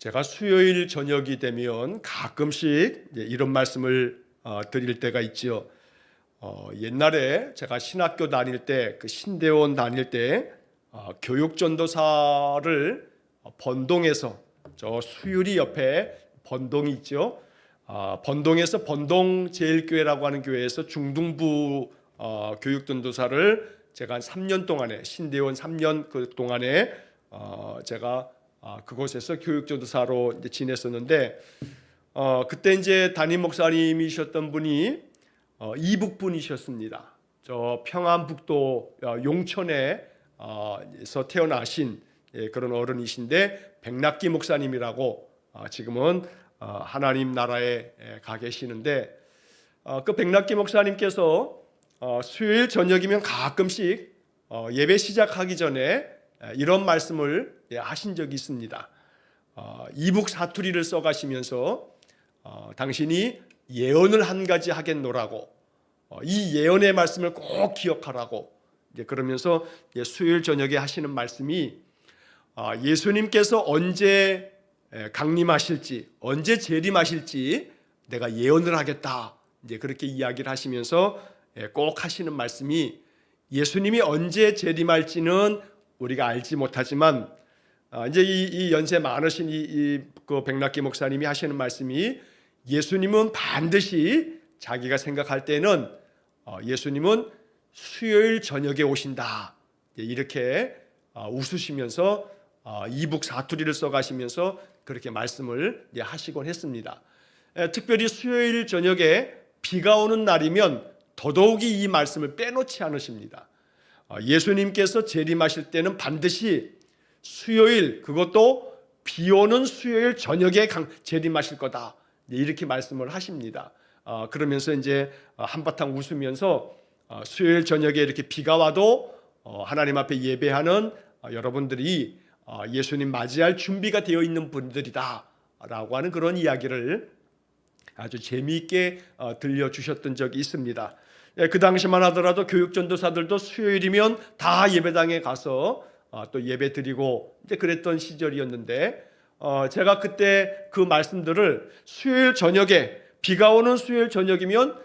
제가 수요일 저녁이 되면 가끔씩 이런 말씀을 드릴 때가 있죠. 옛날에 제가 신학교 다닐 때, 그 신대원 다닐 때 교육전도사를 번동에서, 저 수유리 옆에 번동이 있죠. 번동에서 번동제일교회라고 하는 교회에서 중등부 교육전도사를 제가 한 3년 동안에, 신대원 3년 그 동안에 제가 그곳에서 교육전도사로 이제 지냈었는데, 그때 이제 담임 목사님이셨던 분이 이북 분이셨습니다. 저 평안북도 용천에서 태어나신 그런 어른이신데, 백낙기 목사님이라고 지금은 하나님 나라에 가 계시는데, 그 백낙기 목사님께서 수요일 저녁이면 가끔씩 예배 시작하기 전에 이런 말씀을 하신 적이 있습니다. 이북 사투리를 써가시면서 당신이 예언을 한 가지 하겠노라고, 이 예언의 말씀을 꼭 기억하라고, 그러면서 수요일 저녁에 하시는 말씀이 예수님께서 언제 강림하실지, 언제 재림하실지 내가 예언을 하겠다, 그렇게 이야기를 하시면서 꼭 하시는 말씀이, 예수님이 언제 재림할지는 우리가 알지 못하지만 이제 이 연세 많으신 그 백낙기 목사님이 하시는 말씀이, 예수님은 반드시 자기가 생각할 때는 예수님은 수요일 저녁에 오신다, 이렇게 웃으시면서 이북 사투리를 써가시면서 그렇게 말씀을 하시곤 했습니다. 특별히 수요일 저녁에 비가 오는 날이면 더더욱이 이 말씀을 빼놓지 않으십니다. 예수님께서 재림하실 때는 반드시 수요일, 그것도 비 오는 수요일 저녁에 재림하실 거다, 이렇게 말씀을 하십니다. 그러면서 이제 한바탕 웃으면서 수요일 저녁에 이렇게 비가 와도 하나님 앞에 예배하는 여러분들이 예수님 맞이할 준비가 되어 있는 분들이다 라고 하는 그런 이야기를 아주 재미있게 들려주셨던 적이 있습니다. 그 당시만 하더라도 교육전도사들도 수요일이면 다 예배당에 가서 또 예배 드리고 이제 그랬던 시절이었는데, 제가 그때 그 말씀들을 수요일 저녁에, 비가 오는 수요일 저녁이면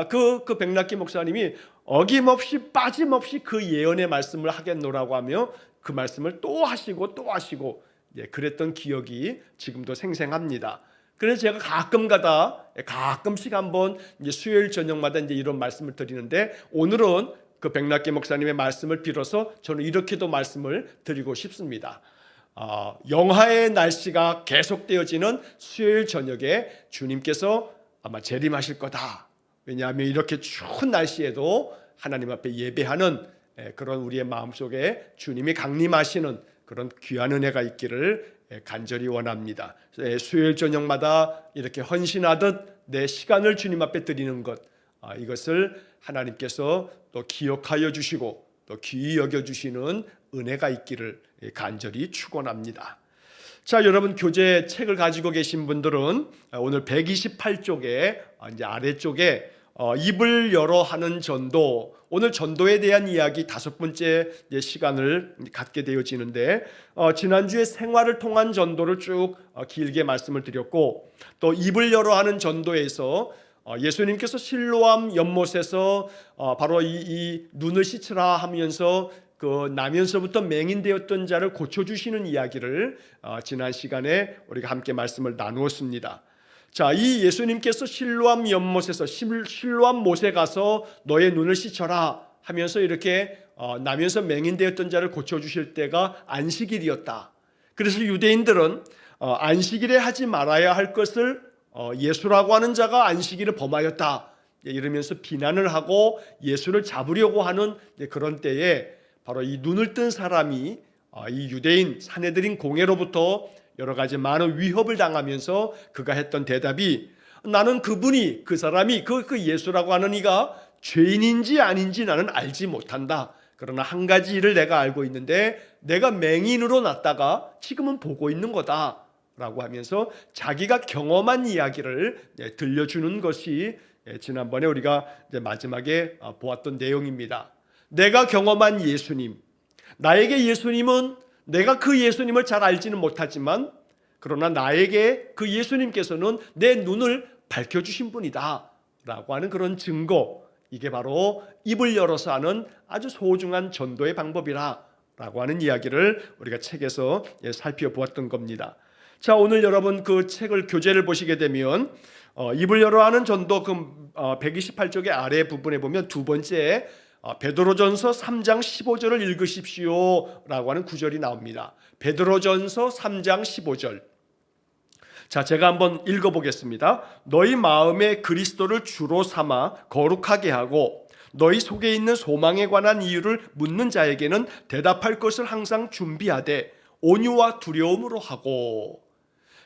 그 백낙기 목사님이 어김없이 빠짐없이 그 예언의 말씀을 하겠노라고 하며 그 말씀을 또 하시고 또 하시고 그랬던 기억이 지금도 생생합니다. 그래서 제가 가끔씩 한번 이제 수요일 저녁마다 이제 이런 말씀을 드리는데, 오늘은 그 백낙기 목사님의 말씀을 빌어서 저는 이렇게도 말씀을 드리고 싶습니다. 영하의 날씨가 계속되어지는 수요일 저녁에 주님께서 아마 재림하실 거다. 왜냐하면 이렇게 추운 날씨에도 하나님 앞에 예배하는 그런 우리의 마음속에 주님이 강림하시는 그런 귀한 은혜가 있기를 간절히 원합니다. 수요일 저녁마다 이렇게 헌신하듯 내 시간을 주님 앞에 드리는 것, 이것을 하나님께서 또 기억하여 주시고 또 귀히 여겨주시는 은혜가 있기를 간절히 축원합니다. 자, 여러분 교재 책을 가지고 계신 분들은 오늘 128쪽에 이제 아래쪽에 입을 열어 하는 전도, 오늘 전도에 대한 이야기 5번째 시간을 갖게 되어지는데, 지난주에 생활을 통한 전도를 쭉 길게 말씀을 드렸고, 또 입을 열어 하는 전도에서 예수님께서 실로암 연못에서 바로 이 눈을 씻으라 하면서 그 나면서부터 맹인되었던 자를 고쳐주시는 이야기를 지난 시간에 우리가 함께 말씀을 나누었습니다. 자, 이 예수님께서 실로암 연못에서 실로암 못에 가서 너의 눈을 씻어라 하면서 이렇게 나면서 맹인되었던 자를 고쳐주실 때가 안식일이었다. 그래서 유대인들은 안식일에 하지 말아야 할 것을 예수라고 하는 자가 안식일을 범하였다 이러면서 비난을 하고 예수를 잡으려고 하는 그런 때에 바로 이 눈을 뜬 사람이 이 유대인 산헤드린 공회로부터 여러 가지 많은 위협을 당하면서 그가 했던 대답이, 나는 그분이, 그 사람이, 그 예수라고 하는 이가 죄인인지 아닌지 나는 알지 못한다. 그러나 한 가지 일을 내가 알고 있는데 내가 맹인으로 났다가 지금은 보고 있는 거다 라고 하면서 자기가 경험한 이야기를 들려주는 것이 지난번에 우리가 마지막에 보았던 내용입니다. 내가 경험한 예수님, 나에게 예수님은 내가 그 예수님을 잘 알지는 못하지만 그러나 나에게 그 예수님께서는 내 눈을 밝혀주신 분이다 라고 하는 그런 증거, 이게 바로 입을 열어서 하는 아주 소중한 전도의 방법이라 라고 하는 이야기를 우리가 책에서 살펴보았던 겁니다. 자, 오늘 여러분 그 책을 교재를 보시게 되면 입을 열어 하는 전도 그 128쪽의 아래 부분에 보면 두 번째 베드로전서 3장 15절을 읽으십시오 라고 하는 구절이 나옵니다. 베드로전서 3장 15절. 자, 제가 한번 읽어보겠습니다. 너희 마음에 그리스도를 주로 삼아 거룩하게 하고 너희 속에 있는 소망에 관한 이유를 묻는 자에게는 대답할 것을 항상 준비하되 온유와 두려움으로 하고.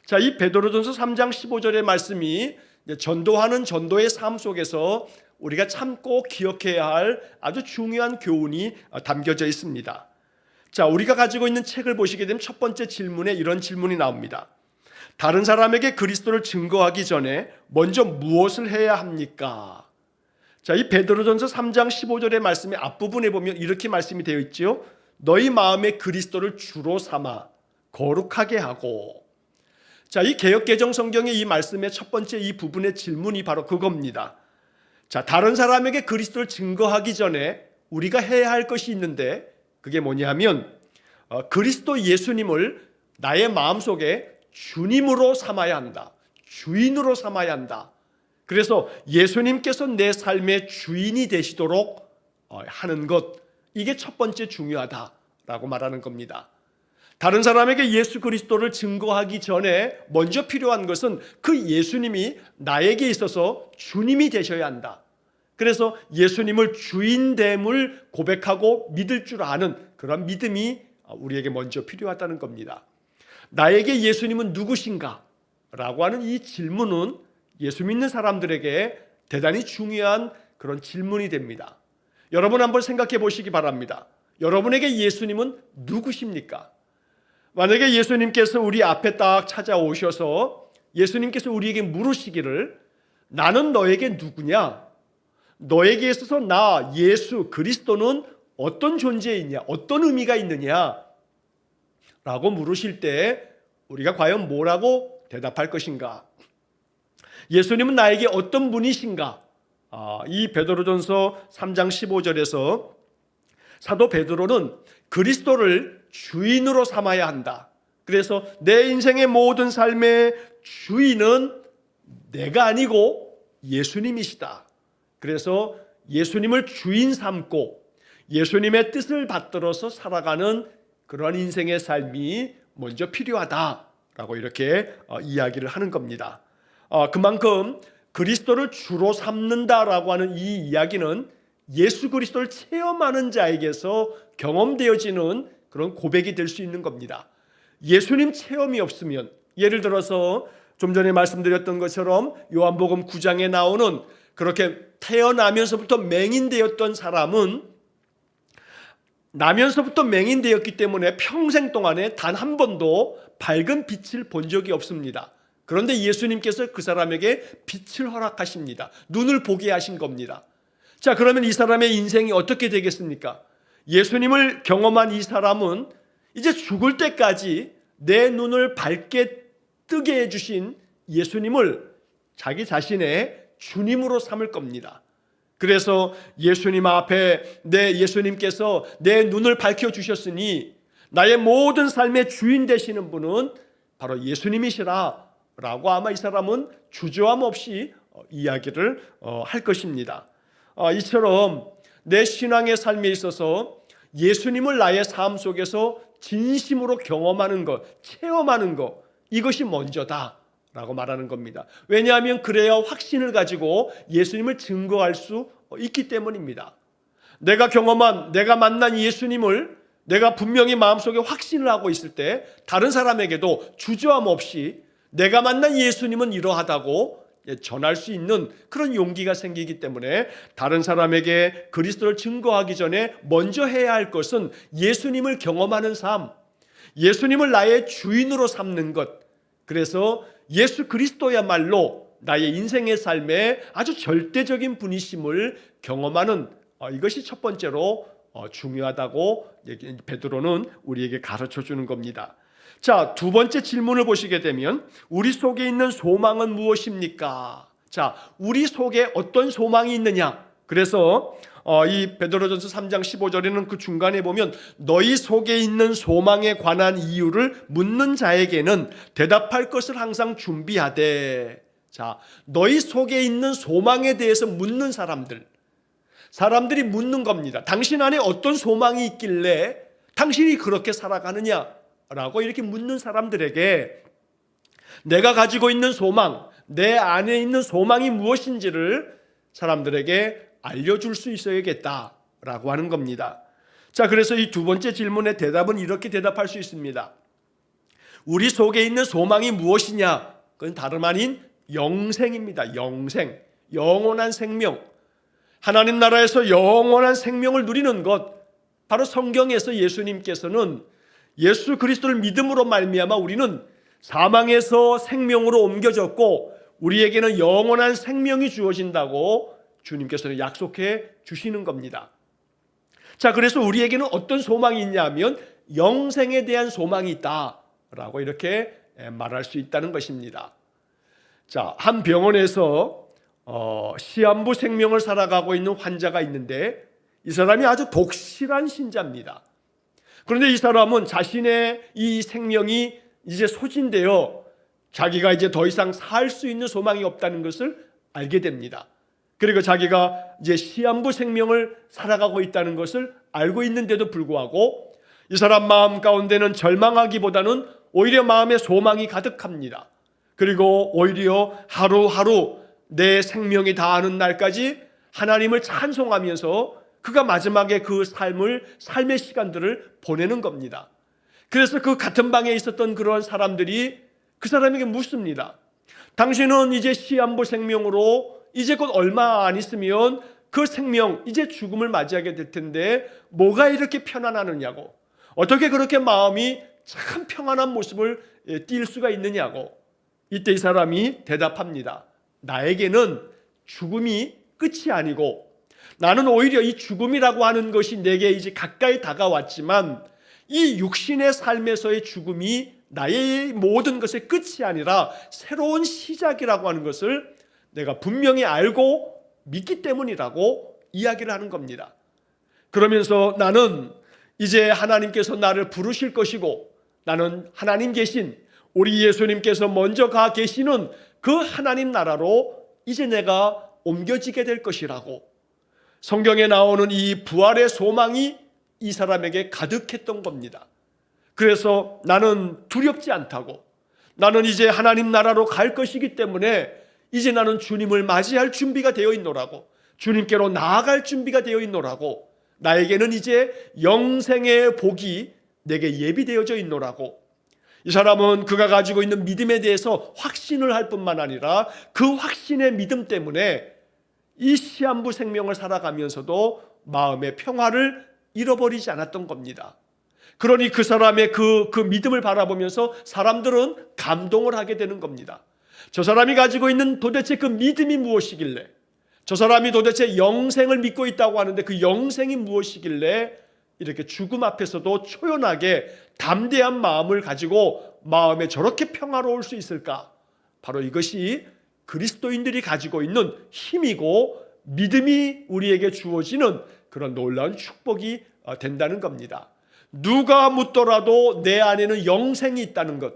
자, 이 베드로전서 3장 15절의 말씀이 전도하는 전도의 삶 속에서 우리가 참 꼭 기억해야 할 아주 중요한 교훈이 담겨져 있습니다. 자, 우리가 가지고 있는 책을 보시게 되면 첫 번째 질문에 이런 질문이 나옵니다. 다른 사람에게 그리스도를 증거하기 전에 먼저 무엇을 해야 합니까? 자, 이 베드로전서 3장 15절의 말씀의 앞부분에 보면 이렇게 말씀이 되어 있지요. 너희 마음에 그리스도를 주로 삼아 거룩하게 하고. 자, 이 개역개정 성경의 이 말씀의 첫 번째 이 부분의 질문이 바로 그겁니다. 자, 다른 사람에게 그리스도를 증거하기 전에 우리가 해야 할 것이 있는데 그게 뭐냐면 그리스도 예수님을 나의 마음속에 주님으로 삼아야 한다. 주인으로 삼아야 한다. 그래서 예수님께서 내 삶의 주인이 되시도록 하는 것, 이게 첫 번째 중요하다라고 말하는 겁니다. 다른 사람에게 예수 그리스도를 증거하기 전에 먼저 필요한 것은 그 예수님이 나에게 있어서 주님이 되셔야 한다. 그래서 예수님을 주인됨을 고백하고 믿을 줄 아는 그런 믿음이 우리에게 먼저 필요하다는 겁니다. 나에게 예수님은 누구신가? 라고 하는 이 질문은 예수 믿는 사람들에게 대단히 중요한 그런 질문이 됩니다. 여러분 한번 생각해 보시기 바랍니다. 여러분에게 예수님은 누구십니까? 만약에 예수님께서 우리 앞에 딱 찾아오셔서 예수님께서 우리에게 물으시기를 나는 너에게 누구냐? 너에게 있어서 나 예수 그리스도는 어떤 존재이냐? 어떤 의미가 있느냐? 라고 물으실 때 우리가 과연 뭐라고 대답할 것인가? 예수님은 나에게 어떤 분이신가? 이 베드로전서 3장 15절에서 사도 베드로는 그리스도를 주인으로 삼아야 한다. 그래서 내 인생의 모든 삶의 주인은 내가 아니고 예수님이시다. 그래서 예수님을 주인 삼고 예수님의 뜻을 받들어서 살아가는 그런 인생의 삶이 먼저 필요하다라고 이렇게 이야기를 하는 겁니다. 그만큼 그리스도를 주로 삼는다라고 하는 이 이야기는 예수 그리스도를 체험하는 자에게서 경험되어지는 그런 고백이 될 수 있는 겁니다. 예수님 체험이 없으면, 예를 들어서 좀 전에 말씀드렸던 것처럼 요한복음 9장에 나오는 그렇게 태어나면서부터 맹인되었던 사람은 나면서부터 맹인되었기 때문에 평생 동안에 단 한 번도 밝은 빛을 본 적이 없습니다. 그런데 예수님께서 그 사람에게 빛을 허락하십니다. 눈을 보게 하신 겁니다. 자, 그러면 이 사람의 인생이 어떻게 되겠습니까? 예수님을 경험한 이 사람은 이제 죽을 때까지 내 눈을 밝게 뜨게 해주신 예수님을 자기 자신의 주님으로 삼을 겁니다. 그래서 예수님 앞에 예수님께서 내 눈을 밝혀주셨으니 나의 모든 삶의 주인 되시는 분은 바로 예수님이시라 라고 아마 이 사람은 주저함 없이 이야기를 할 것입니다. 이처럼 내 신앙의 삶에 있어서 예수님을 나의 삶 속에서 진심으로 경험하는 것, 체험하는 것, 이것이 먼저다 라고 말하는 겁니다. 왜냐하면 그래야 확신을 가지고 예수님을 증거할 수 있기 때문입니다. 내가 경험한, 내가 만난 예수님을 내가 분명히 마음속에 확신을 하고 있을 때 다른 사람에게도 주저함 없이 내가 만난 예수님은 이러하다고 전할 수 있는 그런 용기가 생기기 때문에 다른 사람에게 그리스도를 증거하기 전에 먼저 해야 할 것은 예수님을 경험하는 삶, 예수님을 나의 주인으로 삼는 것. 그래서 예수 그리스도야말로 나의 인생의 삶에 아주 절대적인 분이심을 경험하는 이것이 첫 번째로 중요하다고 베드로는 우리에게 가르쳐 주는 겁니다. 자, 두 번째 질문을 보시게 되면 우리 속에 있는 소망은 무엇입니까? 자, 우리 속에 어떤 소망이 있느냐? 그래서 이 베드로전서 3장 15절에는 그 중간에 보면 너희 속에 있는 소망에 관한 이유를 묻는 자에게는 대답할 것을 항상 준비하되. 자, 너희 속에 있는 소망에 대해서 묻는 사람들이 묻는 겁니다. 당신 안에 어떤 소망이 있길래 당신이 그렇게 살아가느냐라고 이렇게 묻는 사람들에게 내가 가지고 있는 소망, 내 안에 있는 소망이 무엇인지를 사람들에게 알려줄 수 있어야겠다라고 하는 겁니다. 자, 그래서 이 두 번째 질문의 대답은 이렇게 대답할 수 있습니다. 우리 속에 있는 소망이 무엇이냐? 그건 다름 아닌 영생입니다. 영생, 영원한 생명. 하나님 나라에서 영원한 생명을 누리는 것, 바로 성경에서 예수님께서는 예수 그리스도를 믿음으로 말미암아 우리는 사망에서 생명으로 옮겨졌고 우리에게는 영원한 생명이 주어진다고 주님께서는 약속해 주시는 겁니다. 자, 그래서 우리에게는 어떤 소망이 있냐면 영생에 대한 소망이 있다라고 이렇게 말할 수 있다는 것입니다. 자, 한 병원에서 시한부 생명을 살아가고 있는 환자가 있는데 이 사람이 아주 독실한 신자입니다. 그런데 이 사람은 자신의 이 생명이 이제 소진되어 자기가 이제 더 이상 살 수 있는 소망이 없다는 것을 알게 됩니다. 그리고 자기가 이제 시한부 생명을 살아가고 있다는 것을 알고 있는데도 불구하고 이 사람 마음 가운데는 절망하기보다는 오히려 마음에 소망이 가득합니다. 그리고 오히려 하루하루 내 생명이 다하는 날까지 하나님을 찬송하면서 그가 마지막에 그 삶의 시간들을 보내는 겁니다. 그래서 그 같은 방에 있었던 그런 사람들이 그 사람에게 묻습니다. 당신은 이제 시한부 생명으로 이제 곧 얼마 안 있으면 그 생명, 이제 죽음을 맞이하게 될 텐데 뭐가 이렇게 편안하느냐고, 어떻게 그렇게 마음이 참 평안한 모습을 띌 수가 있느냐고. 이때 이 사람이 대답합니다. 나에게는 죽음이 끝이 아니고 나는 오히려 이 죽음이라고 하는 것이 내게 이제 가까이 다가왔지만 이 육신의 삶에서의 죽음이 나의 모든 것의 끝이 아니라 새로운 시작이라고 하는 것을 내가 분명히 알고 믿기 때문이라고 이야기를 하는 겁니다. 그러면서 나는 이제 하나님께서 나를 부르실 것이고 나는 하나님 계신 우리 예수님께서 먼저 가 계시는 그 하나님 나라로 이제 내가 옮겨지게 될 것이라고, 성경에 나오는 이 부활의 소망이 이 사람에게 가득했던 겁니다. 그래서 나는 두렵지 않다고, 나는 이제 하나님 나라로 갈 것이기 때문에 이제 나는 주님을 맞이할 준비가 되어 있노라고, 주님께로 나아갈 준비가 되어 있노라고, 나에게는 이제 영생의 복이 내게 예비되어져 있노라고. 이 사람은 그가 가지고 있는 믿음에 대해서 확신을 할 뿐만 아니라 그 확신의 믿음 때문에 이 시한부 생명을 살아가면서도 마음의 평화를 잃어버리지 않았던 겁니다. 그러니 그 사람의 그 믿음을 바라보면서 사람들은 감동을 하게 되는 겁니다. 저 사람이 가지고 있는 도대체 그 믿음이 무엇이길래, 저 사람이 도대체 영생을 믿고 있다고 하는데 그 영생이 무엇이길래 이렇게 죽음 앞에서도 초연하게 담대한 마음을 가지고 마음에 저렇게 평화로울 수 있을까? 바로 이것이 그리스도인들이 가지고 있는 힘이고 믿음이 우리에게 주어지는 그런 놀라운 축복이 된다는 겁니다. 누가 묻더라도 내 안에는 영생이 있다는 것,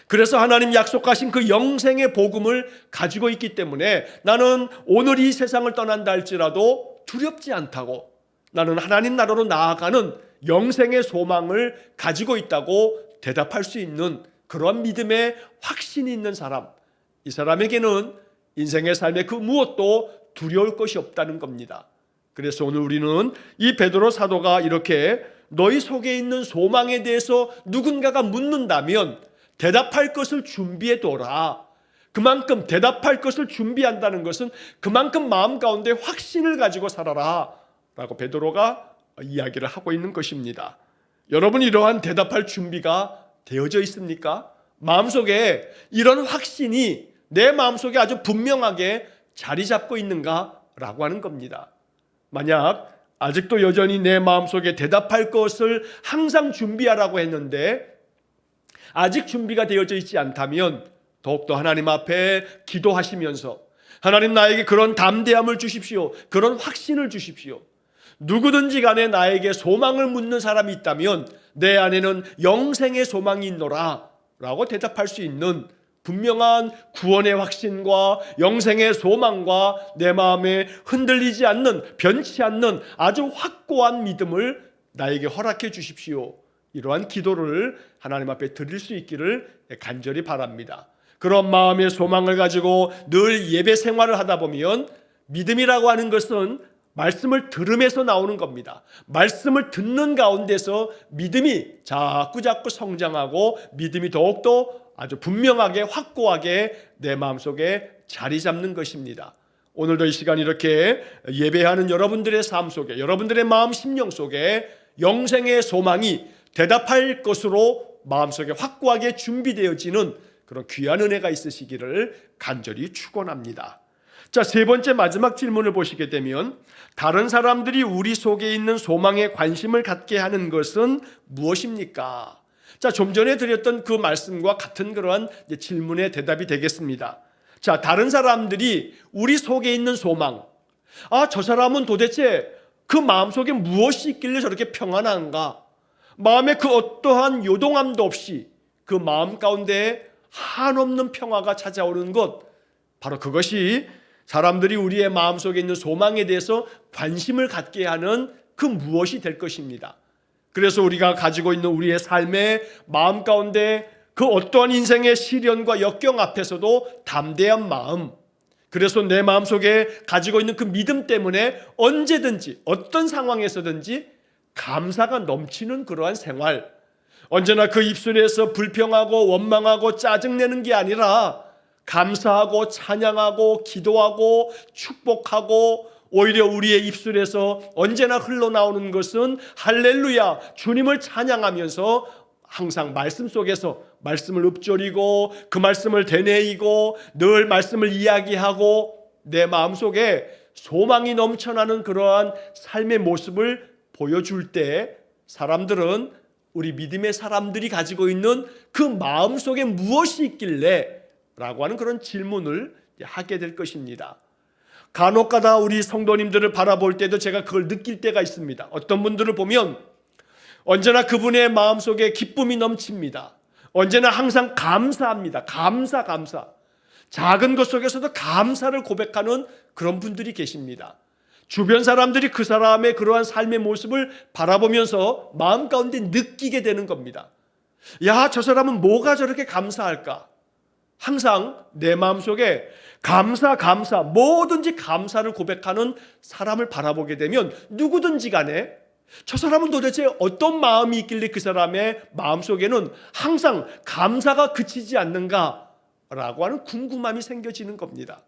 그래서 하나님 약속하신 그 영생의 복음을 가지고 있기 때문에 나는 오늘 이 세상을 떠난다 할지라도 두렵지 않다고, 나는 하나님 나라로 나아가는 영생의 소망을 가지고 있다고 대답할 수 있는 그런 믿음의 확신이 있는 사람, 이 사람에게는 인생의 삶의 그 무엇도 두려울 것이 없다는 겁니다. 그래서 오늘 우리는 이 베드로 사도가 이렇게 너희 속에 있는 소망에 대해서 누군가가 묻는다면 대답할 것을 준비해 둬라. 그만큼 대답할 것을 준비한다는 것은 그만큼 마음 가운데 확신을 가지고 살아라 라고 베드로가 이야기를 하고 있는 것입니다. 여러분, 이러한 대답할 준비가 되어져 있습니까? 마음속에 이런 확신이 내 마음속에 아주 분명하게 자리 잡고 있는가 라고 하는 겁니다. 만약 아직도 여전히 내 마음속에 대답할 것을 항상 준비하라고 했는데 아직 준비가 되어져 있지 않다면 더욱더 하나님 앞에 기도하시면서 하나님 나에게 그런 담대함을 주십시오. 그런 확신을 주십시오. 누구든지 간에 나에게 소망을 묻는 사람이 있다면 내 안에는 영생의 소망이 있노라 라고 대답할 수 있는 분명한 구원의 확신과 영생의 소망과 내 마음에 흔들리지 않는, 변치 않는 아주 확고한 믿음을 나에게 허락해 주십시오. 이러한 기도를 하나님 앞에 드릴 수 있기를 간절히 바랍니다. 그런 마음의 소망을 가지고 늘 예배 생활을 하다 보면 믿음이라고 하는 것은 말씀을 들으면서 나오는 겁니다. 말씀을 듣는 가운데서 믿음이 자꾸 성장하고 믿음이 더욱더 아주 분명하게 확고하게 내 마음속에 자리 잡는 것입니다. 오늘도 이 시간 이렇게 예배하는 여러분들의 삶 속에, 여러분들의 마음 심령 속에 영생의 소망이 대답할 것으로 마음속에 확고하게 준비되어지는 그런 귀한 은혜가 있으시기를 간절히 축원합니다. 자, 세 번째 마지막 질문을 보시게 되면 다른 사람들이 우리 속에 있는 소망에 관심을 갖게 하는 것은 무엇입니까? 자, 좀 전에 드렸던 그 말씀과 같은 그러한 질문의 대답이 되겠습니다. 자, 다른 사람들이 우리 속에 있는 소망, 저 사람은 도대체 그 마음속에 무엇이 있길래 저렇게 평안한가? 마음에 그 어떠한 요동함도 없이 그 마음 가운데 한없는 평화가 찾아오는 것, 바로 그것이 사람들이 우리의 마음속에 있는 소망에 대해서 관심을 갖게 하는 그 무엇이 될 것입니다. 그래서 우리가 가지고 있는 우리의 삶의 마음 가운데 그 어떠한 인생의 시련과 역경 앞에서도 담대한 마음, 그래서 내 마음속에 가지고 있는 그 믿음 때문에 언제든지 어떤 상황에서든지 감사가 넘치는 그러한 생활, 언제나 그 입술에서 불평하고 원망하고 짜증내는 게 아니라 감사하고 찬양하고 기도하고 축복하고, 오히려 우리의 입술에서 언제나 흘러나오는 것은 할렐루야, 주님을 찬양하면서 항상 말씀 속에서 말씀을 읊조리고 그 말씀을 되뇌이고 늘 말씀을 이야기하고 내 마음속에 소망이 넘쳐나는 그러한 삶의 모습을 보여줄 때 사람들은 우리 믿음의 사람들이 가지고 있는 그 마음속에 무엇이 있길래 라고 하는 그런 질문을 하게 될 것입니다. 간혹가다 우리 성도님들을 바라볼 때도 제가 그걸 느낄 때가 있습니다. 어떤 분들을 보면 언제나 그분의 마음속에 기쁨이 넘칩니다. 언제나 항상 감사합니다. 감사. 작은 것 속에서도 감사를 고백하는 그런 분들이 계십니다. 주변 사람들이 그 사람의 그러한 삶의 모습을 바라보면서 마음 가운데 느끼게 되는 겁니다. 야, 저 사람은 뭐가 저렇게 감사할까? 항상 내 마음속에 감사, 뭐든지 감사를 고백하는 사람을 바라보게 되면 누구든지 간에 저 사람은 도대체 어떤 마음이 있길래 그 사람의 마음속에는 항상 감사가 그치지 않는가라고 하는 궁금함이 생겨지는 겁니다.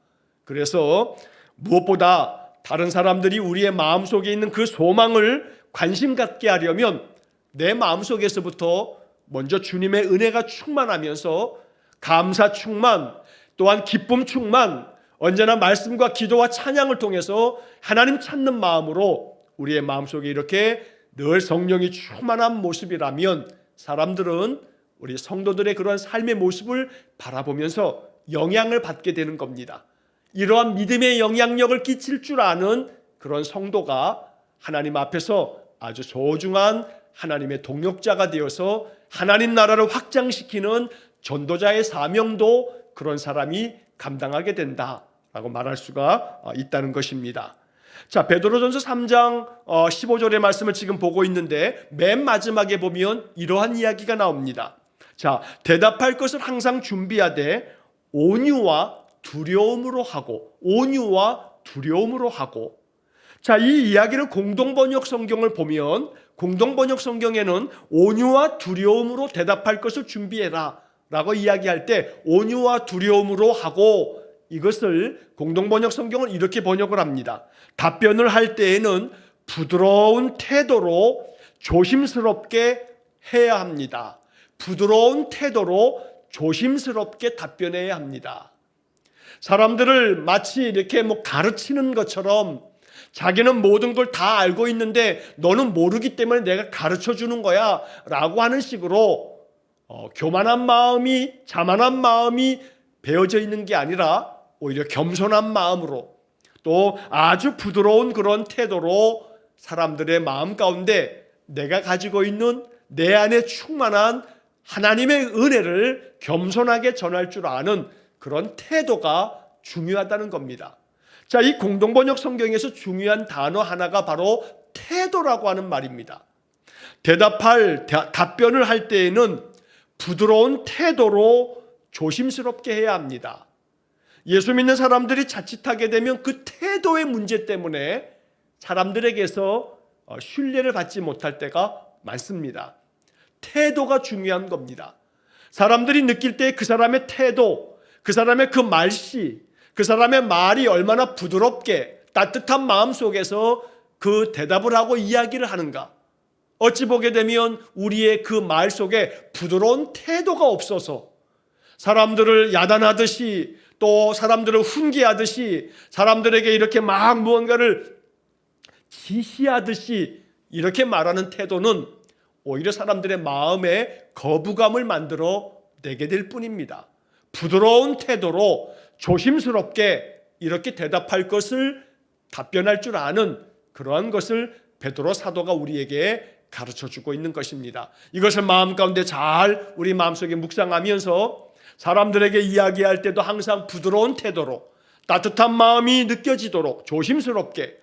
그래서 무엇보다 다른 사람들이 우리의 마음속에 있는 그 소망을 관심 갖게 하려면 내 마음속에서부터 먼저 주님의 은혜가 충만하면서 감사 충만, 또한 기쁨 충만, 언제나 말씀과 기도와 찬양을 통해서 하나님 찾는 마음으로 우리의 마음속에 이렇게 늘 성령이 충만한 모습이라면 사람들은 우리 성도들의 그런 삶의 모습을 바라보면서 영향을 받게 되는 겁니다. 이러한 믿음의 영향력을 끼칠 줄 아는 그런 성도가 하나님 앞에서 아주 소중한 하나님의 동역자가 되어서 하나님 나라를 확장시키는 전도자의 사명도 그런 사람이 감당하게 된다라고 말할 수가 있다는 것입니다. 자, 베드로전서 3장 15절의 말씀을 지금 보고 있는데 맨 마지막에 보면 이러한 이야기가 나옵니다. 자, 대답할 것을 항상 준비하되 온유와 두려움으로 하고, 온유와 두려움으로 하고. 자, 이 이야기를 공동번역 성경을 보면 공동번역 성경에는 온유와 두려움으로 대답할 것을 준비해라 라고 이야기할 때 온유와 두려움으로 하고, 이것을 공동번역 성경은 이렇게 번역을 합니다. 답변을 할 때에는 부드러운 태도로 조심스럽게 해야 합니다. 부드러운 태도로 조심스럽게 답변해야 합니다. 사람들을 마치 이렇게 가르치는 것처럼 자기는 모든 걸 다 알고 있는데 너는 모르기 때문에 내가 가르쳐 주는 거야 라고 하는 식으로 교만한 마음이, 자만한 마음이 배어져 있는 게 아니라 오히려 겸손한 마음으로 또 아주 부드러운 그런 태도로 사람들의 마음 가운데 내가 가지고 있는 내 안에 충만한 하나님의 은혜를 겸손하게 전할 줄 아는 그런 태도가 중요하다는 겁니다. 자, 이 공동번역 성경에서 중요한 단어 하나가 바로 태도라고 하는 말입니다. 답변을 할 때에는 부드러운 태도로 조심스럽게 해야 합니다. 예수 믿는 사람들이 자칫하게 되면 그 태도의 문제 때문에 사람들에게서 신뢰를 받지 못할 때가 많습니다. 태도가 중요한 겁니다. 사람들이 느낄 때 그 사람의 태도, 그 사람의 그 말씨, 그 사람의 말이 얼마나 부드럽게 따뜻한 마음 속에서 그 대답을 하고 이야기를 하는가. 어찌 보게 되면 우리의 그 말 속에 부드러운 태도가 없어서 사람들을 야단하듯이 또 사람들을 훈계하듯이 사람들에게 이렇게 막 무언가를 지시하듯이 이렇게 말하는 태도는 오히려 사람들의 마음에 거부감을 만들어 내게 될 뿐입니다. 부드러운 태도로 조심스럽게 이렇게 대답할 것을 답변할 줄 아는 그러한 것을 베드로 사도가 우리에게 가르쳐주고 있는 것입니다. 이것을 마음 가운데 잘 우리 마음속에 묵상하면서 사람들에게 이야기할 때도 항상 부드러운 태도로 따뜻한 마음이 느껴지도록 조심스럽게,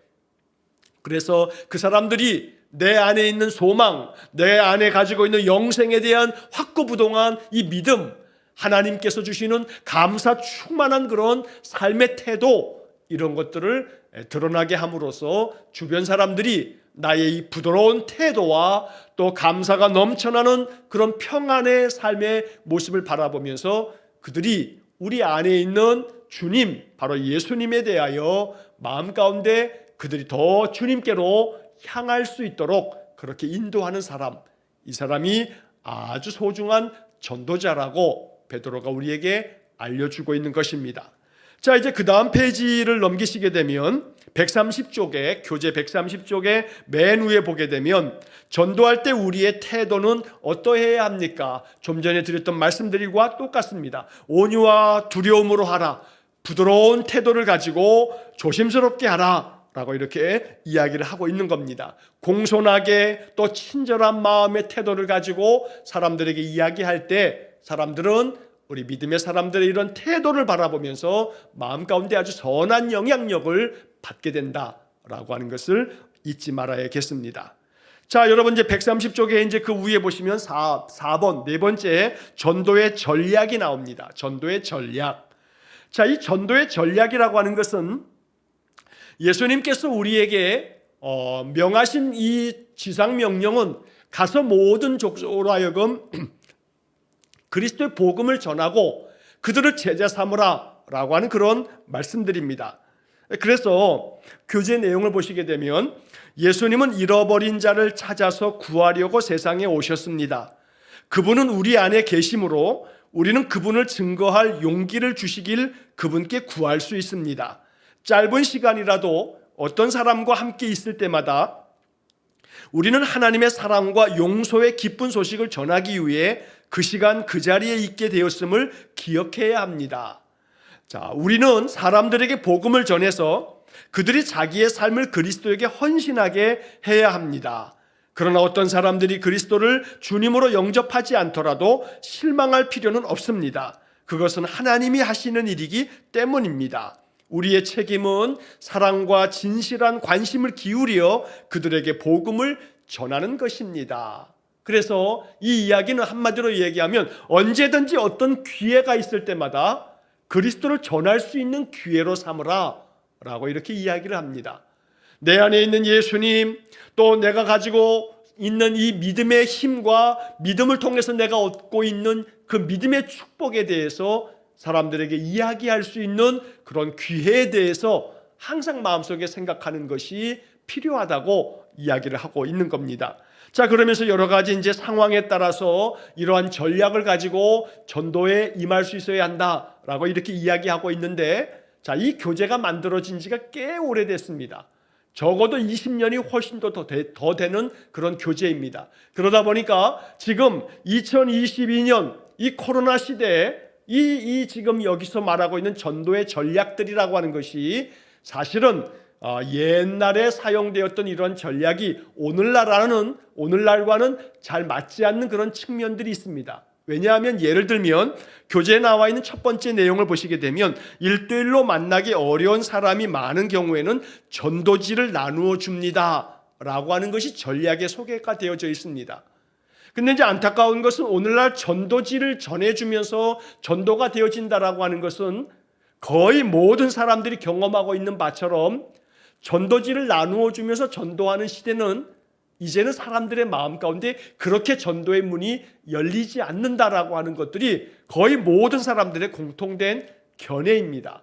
그래서 그 사람들이 내 안에 있는 소망, 내 안에 가지고 있는 영생에 대한 확고부동한 이 믿음, 하나님께서 주시는 감사 충만한 그런 삶의 태도, 이런 것들을 드러나게 함으로써 주변 사람들이 나의 이 부드러운 태도와 또 감사가 넘쳐나는 그런 평안의 삶의 모습을 바라보면서 그들이 우리 안에 있는 주님, 바로 예수님에 대하여 마음 가운데 그들이 더 주님께로 향할 수 있도록 그렇게 인도하는 사람, 이 사람이 아주 소중한 전도자라고 베드로가 우리에게 알려주고 있는 것입니다. 자, 이제 그 다음 페이지를 넘기시게 되면 130쪽에, 교재 130쪽에 맨 위에 보게 되면 전도할 때 우리의 태도는 어떠해야 합니까? 좀 전에 드렸던 말씀들과 똑같습니다. 온유와 두려움으로 하라, 부드러운 태도를 가지고 조심스럽게 하라 라고 이렇게 이야기를 하고 있는 겁니다. 공손하게 또 친절한 마음의 태도를 가지고 사람들에게 이야기할 때 사람들은 우리 믿음의 사람들의 이런 태도를 바라보면서 마음 가운데 아주 선한 영향력을 받게 된다라고 하는 것을 잊지 말아야겠습니다. 자, 여러분 이제 130쪽에 이제 그 위에 보시면 4번 네 번째 전도의 전략이 나옵니다. 전도의 전략. 자, 이 전도의 전략이라고 하는 것은 예수님께서 우리에게 명하신 이 지상 명령은 가서 모든 족속으로 하여금 그리스도의 복음을 전하고 그들을 제자 삼으라 라고 하는 그런 말씀들입니다. 그래서 교재 내용을 보시게 되면 예수님은 잃어버린 자를 찾아서 구하려고 세상에 오셨습니다. 그분은 우리 안에 계심으로 우리는 그분을 증거할 용기를 주시길 그분께 구할 수 있습니다. 짧은 시간이라도 어떤 사람과 함께 있을 때마다 우리는 하나님의 사랑과 용서의 기쁜 소식을 전하기 위해 그 시간 그 자리에 있게 되었음을 기억해야 합니다. 자, 우리는 사람들에게 복음을 전해서 그들이 자기의 삶을 그리스도에게 헌신하게 해야 합니다. 그러나 어떤 사람들이 그리스도를 주님으로 영접하지 않더라도 실망할 필요는 없습니다. 그것은 하나님이 하시는 일이기 때문입니다. 우리의 책임은 사랑과 진실한 관심을 기울여 그들에게 복음을 전하는 것입니다. 그래서 이 이야기는 한마디로 얘기하면 언제든지 어떤 기회가 있을 때마다 그리스도를 전할 수 있는 기회로 삼으라 라고 이렇게 이야기를 합니다. 내 안에 있는 예수님, 또 내가 가지고 있는 이 믿음의 힘과 믿음을 통해서 내가 얻고 있는 그 믿음의 축복에 대해서 사람들에게 이야기할 수 있는 그런 기회에 대해서 항상 마음속에 생각하는 것이 필요하다고 이야기를 하고 있는 겁니다. 자, 그러면서 여러 가지 이제 상황에 따라서 이러한 전략을 가지고 전도에 임할 수 있어야 한다라고 이렇게 이야기하고 있는데, 자, 이 교재가 만들어진 지가 꽤 오래됐습니다. 적어도 20년이 훨씬 더 되는 그런 교제입니다. 그러다 보니까 지금 2022년 이 코로나 시대에 이 지금 여기서 말하고 있는 전도의 전략들이라고 하는 것이 사실은 옛날에 사용되었던 이런 전략이 오늘날과는 잘 맞지 않는 그런 측면들이 있습니다. 왜냐하면 예를 들면 교재에 나와 있는 첫 번째 내용을 보시게 되면 1대1로 만나기 어려운 사람이 많은 경우에는 전도지를 나누어 줍니다 라고 하는 것이 전략에 소개가 되어져 있습니다. 근데 이제 안타까운 것은 오늘날 전도지를 전해주면서 전도가 되어진다라고 하는 것은 거의 모든 사람들이 경험하고 있는 바처럼 전도지를 나누어 주면서 전도하는 시대는 이제는 사람들의 마음 가운데 그렇게 전도의 문이 열리지 않는다라고 하는 것들이 거의 모든 사람들의 공통된 견해입니다.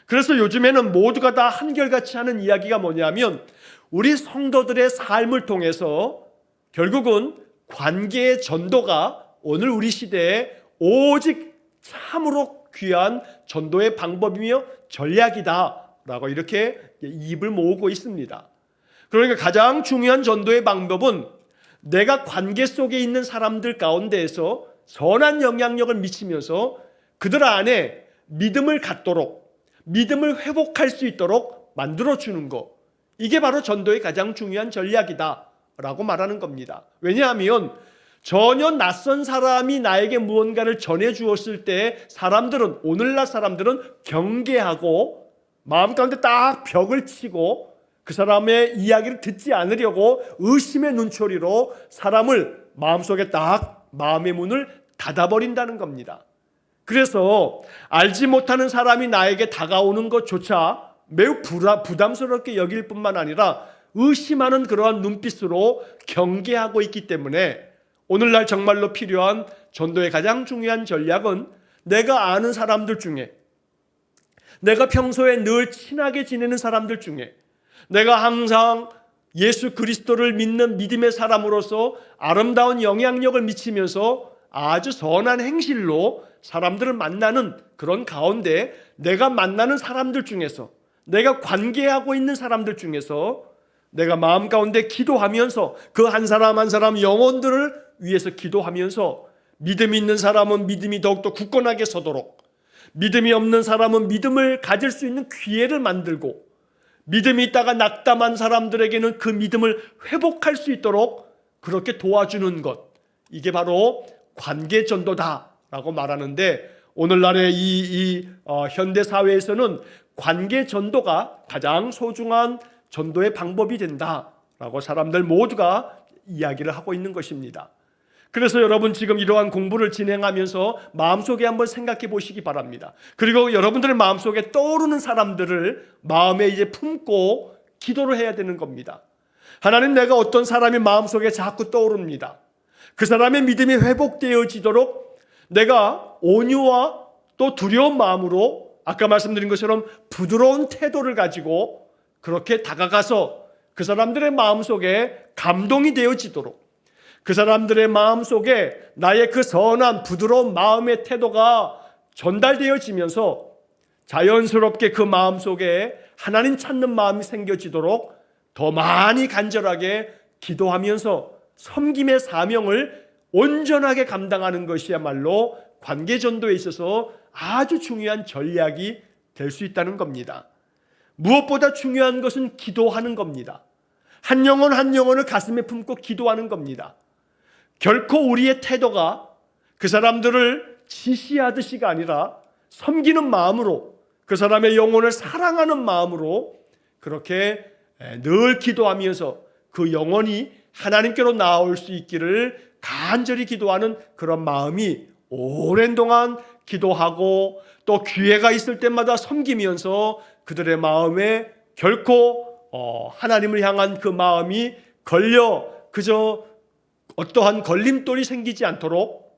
그래서 요즘에는 모두가 다 한결같이 하는 이야기가 뭐냐면 우리 성도들의 삶을 통해서 결국은 관계의 전도가 오늘 우리 시대에 오직 참으로 귀한 전도의 방법이며 전략이다라고 이렇게 입을 모으고 있습니다. 그러니까 가장 중요한 전도의 방법은 내가 관계 속에 있는 사람들 가운데에서 선한 영향력을 미치면서 그들 안에 믿음을 갖도록, 믿음을 회복할 수 있도록 만들어주는 것, 이게 바로 전도의 가장 중요한 전략이다라고 말하는 겁니다. 왜냐하면 전혀 낯선 사람이 나에게 무언가를 전해주었을 때 오늘날 사람들은 경계하고 마음 가운데 딱 벽을 치고 그 사람의 이야기를 듣지 않으려고 의심의 눈초리로 사람을 마음속에 딱 마음의 문을 닫아버린다는 겁니다. 그래서 알지 못하는 사람이 나에게 다가오는 것조차 매우 부담스럽게 여길 뿐만 아니라 의심하는 그러한 눈빛으로 경계하고 있기 때문에 오늘날 정말로 필요한 전도의 가장 중요한 전략은 내가 아는 사람들 중에, 내가 평소에 늘 친하게 지내는 사람들 중에, 내가 항상 예수 그리스도를 믿는 믿음의 사람으로서 아름다운 영향력을 미치면서 아주 선한 행실로 사람들을 만나는 그런 가운데 내가 만나는 사람들 중에서, 내가 관계하고 있는 사람들 중에서 내가 마음 가운데 기도하면서 그 한 사람 한 사람 영혼들을 위해서 기도하면서 믿음이 있는 사람은 믿음이 더욱더 굳건하게 서도록, 믿음이 없는 사람은 믿음을 가질 수 있는 기회를 만들고, 믿음이 있다가 낙담한 사람들에게는 그 믿음을 회복할 수 있도록 그렇게 도와주는 것, 이게 바로 관계 전도다라고 말하는데 오늘날의 현대 사회에서는 관계 전도가 가장 소중한 전도의 방법이 된다라고 사람들 모두가 이야기를 하고 있는 것입니다. 그래서 여러분 지금 이러한 공부를 진행하면서 마음속에 한번 생각해 보시기 바랍니다. 그리고 여러분들의 마음속에 떠오르는 사람들을 마음에 이제 품고 기도를 해야 되는 겁니다. 하나님, 내가 어떤 사람이 마음속에 자꾸 떠오릅니다. 그 사람의 믿음이 회복되어지도록 내가 온유와 또 두려운 마음으로 아까 말씀드린 것처럼 부드러운 태도를 가지고 그렇게 다가가서 그 사람들의 마음속에 감동이 되어지도록, 그 사람들의 마음속에 나의 그 선한 부드러운 마음의 태도가 전달되어지면서 자연스럽게 그 마음속에 하나님 찾는 마음이 생겨지도록 더 많이 간절하게 기도하면서 섬김의 사명을 온전하게 감당하는 것이야말로 관계전도에 있어서 아주 중요한 전략이 될 수 있다는 겁니다. 무엇보다 중요한 것은 기도하는 겁니다. 한 영혼 한 영혼을 가슴에 품고 기도하는 겁니다. 결코 우리의 태도가 그 사람들을 지시하듯이가 아니라 섬기는 마음으로, 그 사람의 영혼을 사랑하는 마음으로 그렇게 늘 기도하면서 그 영혼이 하나님께로 나올 수 있기를 간절히 기도하는 그런 마음이 오랜 동안 기도하고 또 기회가 있을 때마다 섬기면서 그들의 마음에 결코 하나님을 향한 그 마음이 걸려 그저 어떠한 걸림돌이 생기지 않도록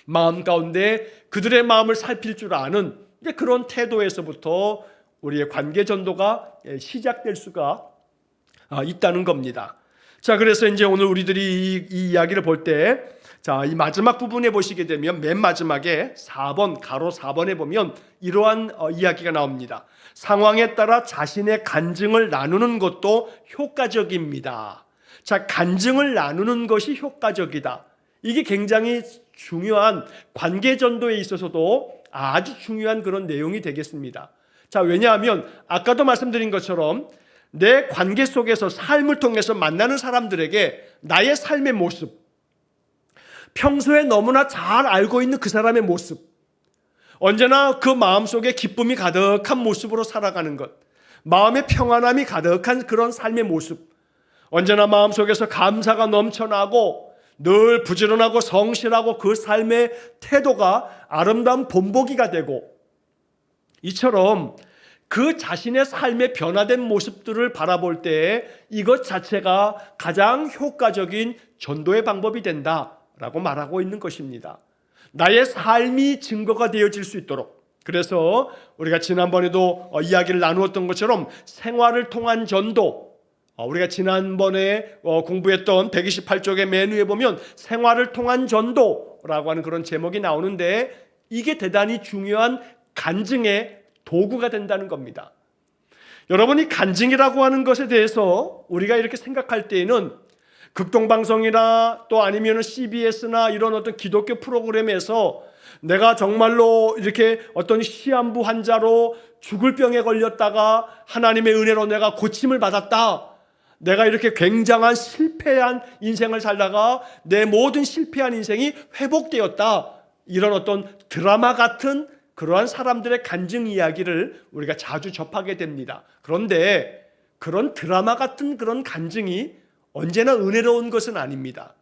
마음 가운데 그들의 마음을 살필 줄 아는 그런 태도에서부터 우리의 관계 전도가 시작될 수가 있다는 겁니다. 자, 그래서 이제 오늘 우리들이 이 이야기를 볼 때 자, 이 마지막 부분에 보시게 되면 맨 마지막에 4번, 가로 4번에 보면 이러한 이야기가 나옵니다. 상황에 따라 자신의 간증을 나누는 것도 효과적입니다. 자, 간증을 나누는 것이 효과적이다. 이게 굉장히 중요한 관계 전도에 있어서도 아주 중요한 그런 내용이 되겠습니다. 자, 왜냐하면 아까도 말씀드린 것처럼 내 관계 속에서 삶을 통해서 만나는 사람들에게 나의 삶의 모습, 평소에 너무나 잘 알고 있는 그 사람의 모습, 언제나 그 마음속에 기쁨이 가득한 모습으로 살아가는 것, 마음의 평안함이 가득한 그런 삶의 모습, 언제나 마음속에서 감사가 넘쳐나고 늘 부지런하고 성실하고 그 삶의 태도가 아름다운 본보기가 되고, 이처럼 그 자신의 삶의 변화된 모습들을 바라볼 때 이것 자체가 가장 효과적인 전도의 방법이 된다라고 말하고 있는 것입니다. 나의 삶이 증거가 되어질 수 있도록, 그래서 우리가 지난번에도 이야기를 나누었던 것처럼 생활을 통한 전도, 우리가 지난번에 공부했던 128쪽의 메뉴에 보면 생활을 통한 전도라고 하는 그런 제목이 나오는데, 이게 대단히 중요한 간증의 도구가 된다는 겁니다. 여러분이 간증이라고 하는 것에 대해서 우리가 이렇게 생각할 때에는 극동방송이나 또 아니면 CBS나 이런 어떤 기독교 프로그램에서 내가 정말로 이렇게 어떤 시한부 환자로 죽을 병에 걸렸다가 하나님의 은혜로 내가 고침을 받았다, 내가 이렇게 굉장한 실패한 인생을 살다가 내 모든 실패한 인생이 회복되었다, 이런 어떤 드라마 같은 그러한 사람들의 간증 이야기를 우리가 자주 접하게 됩니다. 그런데 그런 드라마 같은 그런 간증이 언제나 은혜로운 것은 아닙니다.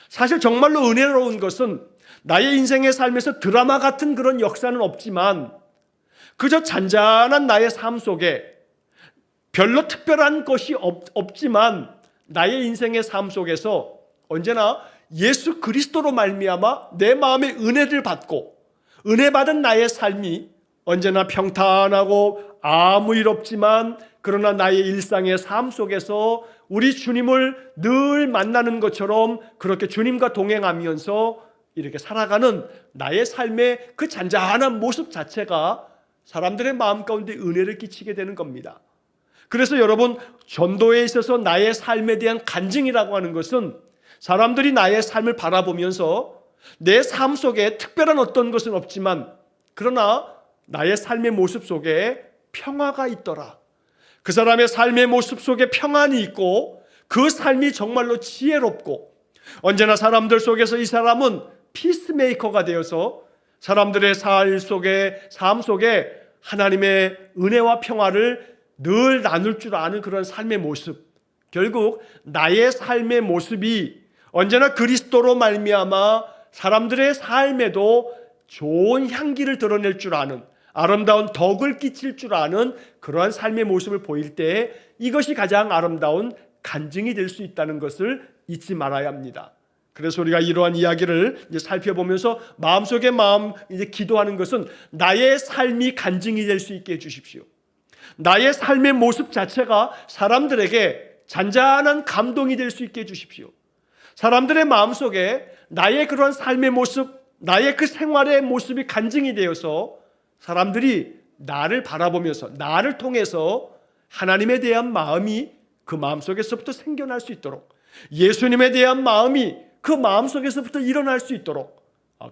사실 정말로 은혜로운 것은 나의 인생의 삶에서 드라마 같은 그런 역사는 없지만 그저 잔잔한 나의 삶 속에 별로 특별한 것이 없지만 나의 인생의 삶 속에서 언제나 예수 그리스도로 말미암아 내 마음에 은혜를 받고 은혜 받은 나의 삶이 언제나 평탄하고 아무 일 없지만, 그러나 나의 일상의 삶 속에서 우리 주님을 늘 만나는 것처럼 그렇게 주님과 동행하면서 이렇게 살아가는 나의 삶의 그 잔잔한 모습 자체가 사람들의 마음 가운데 은혜를 끼치게 되는 겁니다. 그래서 여러분, 전도에 있어서 나의 삶에 대한 간증이라고 하는 것은 사람들이 나의 삶을 바라보면서 내 삶 속에 특별한 어떤 것은 없지만 그러나 나의 삶의 모습 속에 평화가 있더라, 그 사람의 삶의 모습 속에 평안이 있고 그 삶이 정말로 지혜롭고, 언제나 사람들 속에서 이 사람은 피스메이커가 되어서 사람들의 삶 속에 하나님의 은혜와 평화를 늘 나눌 줄 아는 그런 삶의 모습, 결국 나의 삶의 모습이 언제나 그리스도로 말미암아 사람들의 삶에도 좋은 향기를 드러낼 줄 아는, 아름다운 덕을 끼칠 줄 아는 그러한 삶의 모습을 보일 때 이것이 가장 아름다운 간증이 될 수 있다는 것을 잊지 말아야 합니다. 그래서 우리가 이러한 이야기를 이제 살펴보면서 마음속에 이제 기도하는 것은 나의 삶이 간증이 될 수 있게 해주십시오. 나의 삶의 모습 자체가 사람들에게 잔잔한 감동이 될 수 있게 해주십시오. 사람들의 마음속에 나의 그런 삶의 모습, 나의 그 생활의 모습이 간증이 되어서 사람들이 나를 바라보면서 나를 통해서 하나님에 대한 마음이 그 마음속에서부터 생겨날 수 있도록, 예수님에 대한 마음이 그 마음속에서부터 일어날 수 있도록,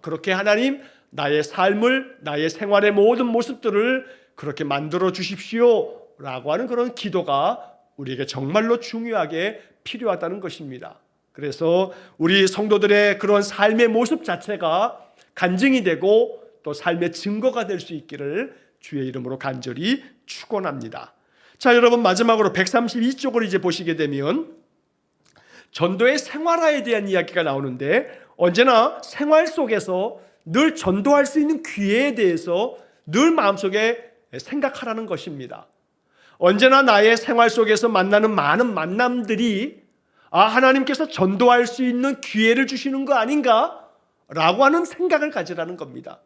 그렇게 하나님 나의 삶을, 나의 생활의 모든 모습들을 그렇게 만들어 주십시오 라고 하는 그런 기도가 우리에게 정말로 중요하게 필요하다는 것입니다. 그래서 우리 성도들의 그런 삶의 모습 자체가 간증이 되고 또 삶의 증거가 될 수 있기를 주의 이름으로 간절히 축원합니다. 자, 여러분, 마지막으로 132쪽을 이제 보시게 되면 전도의 생활화에 대한 이야기가 나오는데, 언제나 생활 속에서 늘 전도할 수 있는 기회에 대해서 늘 마음속에 생각하라는 것입니다. 언제나 나의 생활 속에서 만나는 많은 만남들이 하나님께서 전도할 수 있는 기회를 주시는 거 아닌가? 라고 하는 생각을 가지라는 겁니다.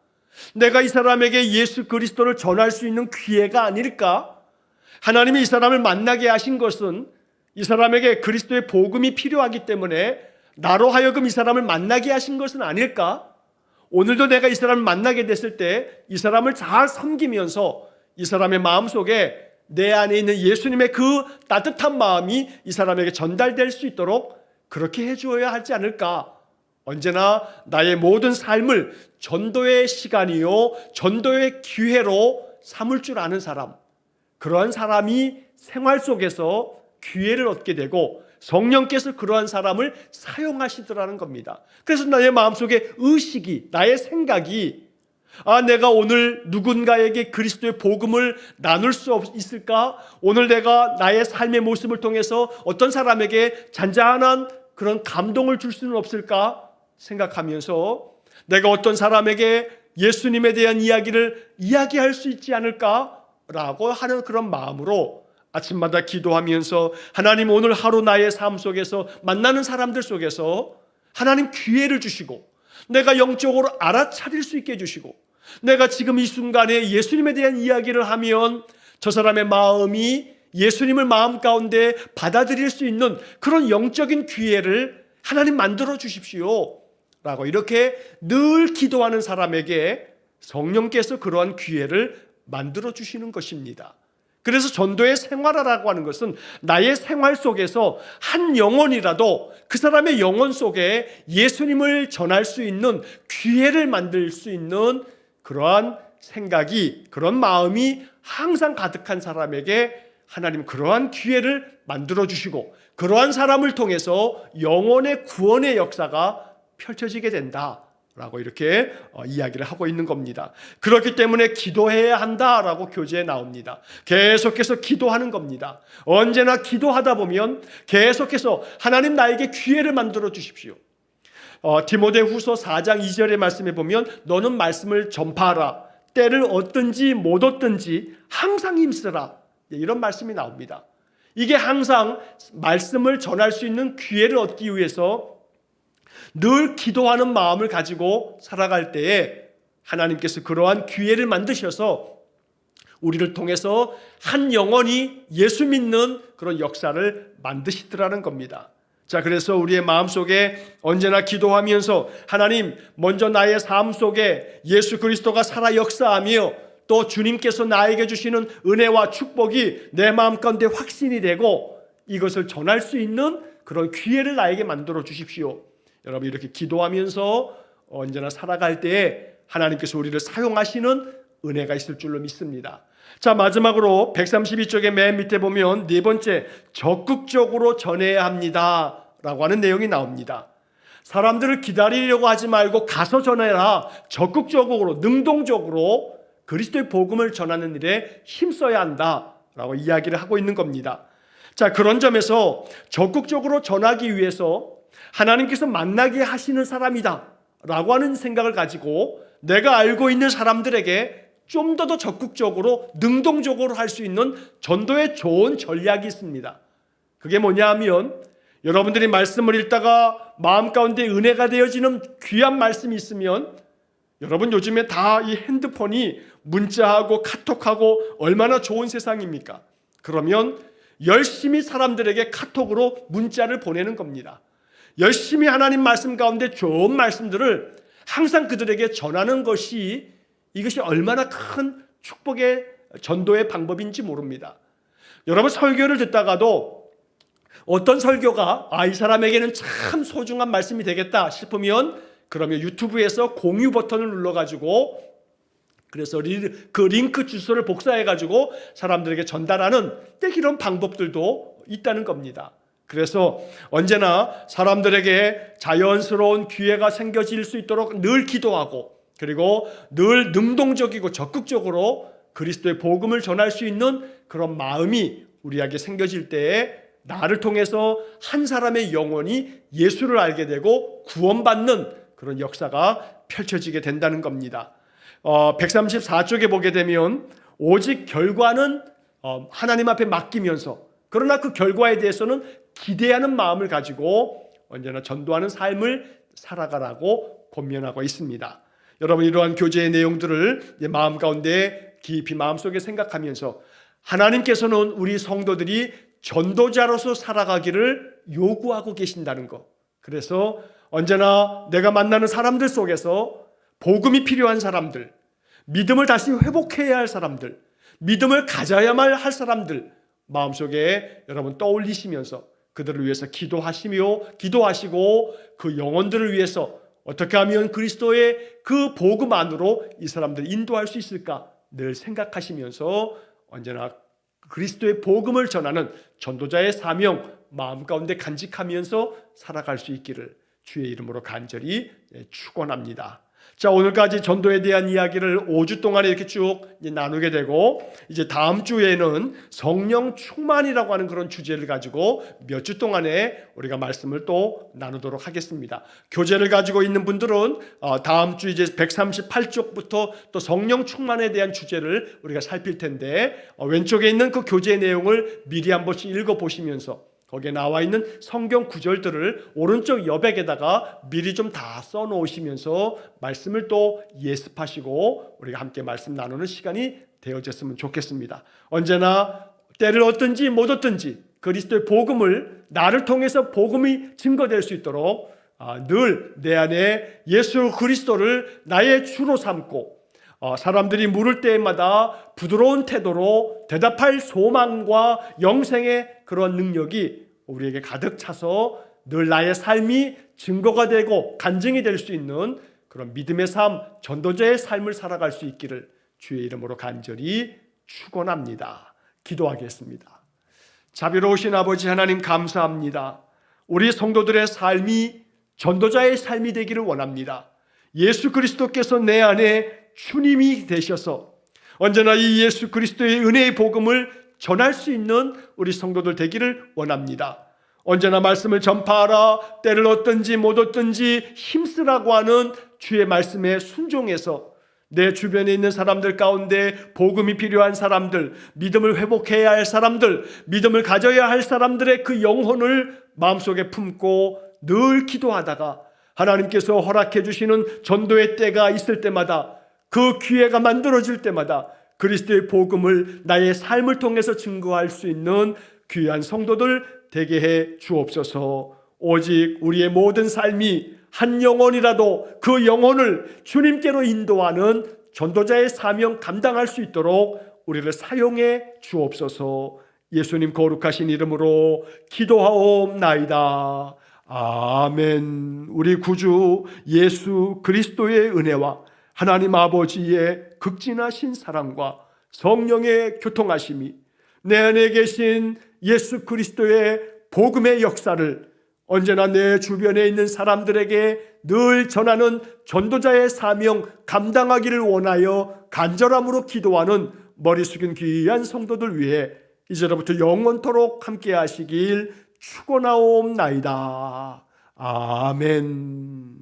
내가 이 사람에게 예수 그리스도를 전할 수 있는 기회가 아닐까? 하나님이 이 사람을 만나게 하신 것은 이 사람에게 그리스도의 복음이 필요하기 때문에 나로 하여금 이 사람을 만나게 하신 것은 아닐까? 오늘도 내가 이 사람을 만나게 됐을 때 이 사람을 잘 섬기면서 이 사람의 마음속에 내 안에 있는 예수님의 그 따뜻한 마음이 이 사람에게 전달될 수 있도록 그렇게 해주어야 하지 않을까? 언제나 나의 모든 삶을 전도의 시간이요, 전도의 기회로 삼을 줄 아는 사람, 그러한 사람이 생활 속에서 기회를 얻게 되고 성령께서 그러한 사람을 사용하시더라는 겁니다. 그래서 나의 마음속에 의식이, 나의 생각이 내가 오늘 누군가에게 그리스도의 복음을 나눌 수 있을까? 오늘 내가 나의 삶의 모습을 통해서 어떤 사람에게 잔잔한 그런 감동을 줄 수는 없을까? 생각하면서 내가 어떤 사람에게 예수님에 대한 이야기를 이야기할 수 있지 않을까? 라고 하는 그런 마음으로 아침마다 기도하면서 하나님 오늘 하루 나의 삶 속에서 만나는 사람들 속에서 하나님 기회를 주시고 내가 영적으로 알아차릴 수 있게 해주시고 내가 지금 이 순간에 예수님에 대한 이야기를 하면 저 사람의 마음이 예수님을 마음 가운데 받아들일 수 있는 그런 영적인 기회를 하나님 만들어 주십시오 라고 이렇게 늘 기도하는 사람에게 성령께서 그러한 기회를 만들어 주시는 것입니다. 그래서 전도의 생활화라고 하는 것은 나의 생활 속에서 한 영혼이라도 그 사람의 영혼 속에 예수님을 전할 수 있는 기회를 만들 수 있는 그러한 생각이, 그런 마음이 항상 가득한 사람에게 하나님 그러한 기회를 만들어 주시고 그러한 사람을 통해서 영혼의 구원의 역사가 펼쳐지게 된다라고 이렇게 이야기를 하고 있는 겁니다. 그렇기 때문에 기도해야 한다라고 교재에 나옵니다. 계속해서 기도하는 겁니다. 언제나 기도하다 보면 계속해서 하나님 나에게 기회를 만들어 주십시오. 디모데후서 4장 2절의 말씀에 보면 너는 말씀을 전파하라. 때를 얻든지 못 얻든지 항상 힘쓰라. 이런 말씀이 나옵니다. 이게 항상 말씀을 전할 수 있는 기회를 얻기 위해서 늘 기도하는 마음을 가지고 살아갈 때에 하나님께서 그러한 기회를 만드셔서 우리를 통해서 한 영혼이 예수 믿는 그런 역사를 만드시더라는 겁니다. 자, 그래서 우리의 마음속에 언제나 기도하면서 하나님 먼저 나의 삶 속에 예수 그리스도가 살아 역사하며 또 주님께서 나에게 주시는 은혜와 축복이 내 마음 가운데 확신이 되고 이것을 전할 수 있는 그런 기회를 나에게 만들어 주십시오. 여러분 이렇게 기도하면서 언제나 살아갈 때에 하나님께서 우리를 사용하시는 은혜가 있을 줄로 믿습니다. 자, 마지막으로 132쪽의 맨 밑에 보면 네 번째, 적극적으로 전해야 합니다 라고 하는 내용이 나옵니다. 사람들을 기다리려고 하지 말고 가서 전해라. 적극적으로, 능동적으로 그리스도의 복음을 전하는 일에 힘써야 한다라고 이야기를 하고 있는 겁니다. 자, 그런 점에서 적극적으로 전하기 위해서 하나님께서 만나게 하시는 사람이다 라고 하는 생각을 가지고 내가 알고 있는 사람들에게 좀 더 적극적으로 능동적으로 할 수 있는 전도의 좋은 전략이 있습니다. 그게 뭐냐 하면 여러분들이 말씀을 읽다가 마음 가운데 은혜가 되어지는 귀한 말씀이 있으면 여러분 요즘에 다 이 핸드폰이 문자하고 카톡하고 얼마나 좋은 세상입니까? 그러면 열심히 사람들에게 카톡으로 문자를 보내는 겁니다. 열심히 하나님 말씀 가운데 좋은 말씀들을 항상 그들에게 전하는 것이 이것이 얼마나 큰 축복의 전도의 방법인지 모릅니다. 여러분 설교를 듣다가도 어떤 설교가 이 사람에게는 참 소중한 말씀이 되겠다 싶으면 그러면 유튜브에서 공유 버튼을 눌러가지고 그래서 그 링크 주소를 복사해가지고 사람들에게 전달하는 이런 방법들도 있다는 겁니다. 그래서 언제나 사람들에게 자연스러운 기회가 생겨질 수 있도록 늘 기도하고 그리고 늘 능동적이고 적극적으로 그리스도의 복음을 전할 수 있는 그런 마음이 우리에게 생겨질 때에 나를 통해서 한 사람의 영혼이 예수를 알게 되고 구원받는 그런 역사가 펼쳐지게 된다는 겁니다. 134쪽에 보게 되면 오직 결과는 하나님 앞에 맡기면서 그러나 그 결과에 대해서는 기대하는 마음을 가지고 언제나 전도하는 삶을 살아가라고 권면하고 있습니다. 여러분 이러한 교제의 내용들을 마음 가운데 깊이 마음속에 생각하면서 하나님께서는 우리 성도들이 전도자로서 살아가기를 요구하고 계신다는 것, 그래서 언제나 내가 만나는 사람들 속에서 복음이 필요한 사람들, 믿음을 다시 회복해야 할 사람들, 믿음을 가져야만 할 사람들 마음속에 여러분 떠올리시면서 그들을 위해서 기도하시고 그 영혼들을 위해서 어떻게 하면 그리스도의 그 복음 안으로 이 사람들을 인도할 수 있을까 늘 생각하시면서 언제나 그리스도의 복음을 전하는 전도자의 사명 마음 가운데 간직하면서 살아갈 수 있기를 주의 이름으로 간절히 축원합니다. 자, 오늘까지 전도에 대한 이야기를 5주 동안 이렇게 쭉 나누게 되고, 이제 다음 주에는 성령 충만이라고 하는 그런 주제를 가지고 몇 주 동안에 우리가 말씀을 또 나누도록 하겠습니다. 교재를 가지고 있는 분들은 다음 주 이제 138쪽부터 또 성령 충만에 대한 주제를 우리가 살필 텐데, 왼쪽에 있는 그 교재 내용을 미리 한 번씩 읽어보시면서 거기에 나와 있는 성경 구절들을 오른쪽 여백에다가 미리 좀 다 써놓으시면서 말씀을 또 예습하시고 우리가 함께 말씀 나누는 시간이 되어졌으면 좋겠습니다. 언제나 때를 얻든지 못 얻든지 그리스도의 복음을 나를 통해서 복음이 증거될 수 있도록 늘 내 안에 예수 그리스도를 나의 주로 삼고 사람들이 물을 때마다 부드러운 태도로 대답할 소망과 영생의 그런 능력이 우리에게 가득 차서 늘 나의 삶이 증거가 되고 간증이 될 수 있는 그런 믿음의 삶, 전도자의 삶을 살아갈 수 있기를 주의 이름으로 간절히 축원합니다. 기도하겠습니다. 자비로우신 아버지 하나님 감사합니다. 우리 성도들의 삶이 전도자의 삶이 되기를 원합니다. 예수 그리스도께서 내 안에 주님이 되셔서 언제나 이 예수 그리스도의 은혜의 복음을 전할 수 있는 우리 성도들 되기를 원합니다. 언제나 말씀을 전파하라, 때를 얻든지 못 얻든지 힘쓰라고 하는 주의 말씀에 순종해서 내 주변에 있는 사람들 가운데 복음이 필요한 사람들, 믿음을 회복해야 할 사람들, 믿음을 가져야 할 사람들의 그 영혼을 마음속에 품고 늘 기도하다가 하나님께서 허락해 주시는 전도의 때가 있을 때마다 그 기회가 만들어질 때마다 그리스도의 복음을 나의 삶을 통해서 증거할 수 있는 귀한 성도들 되게 해 주옵소서. 오직 우리의 모든 삶이 한 영혼이라도 그 영혼을 주님께로 인도하는 전도자의 사명 감당할 수 있도록 우리를 사용해 주옵소서. 예수님 거룩하신 이름으로 기도하옵나이다. 아멘. 우리 구주 예수 그리스도의 은혜와 하나님 아버지의 극진하신 사랑과 성령의 교통하심이 내 안에 계신 예수 그리스도의 복음의 역사를 언제나 내 주변에 있는 사람들에게 늘 전하는 전도자의 사명 감당하기를 원하여 간절함으로 기도하는 머리 숙인 귀한 성도들 위해 이제로부터 영원토록 함께 하시길 축원하옵나이다. 아멘.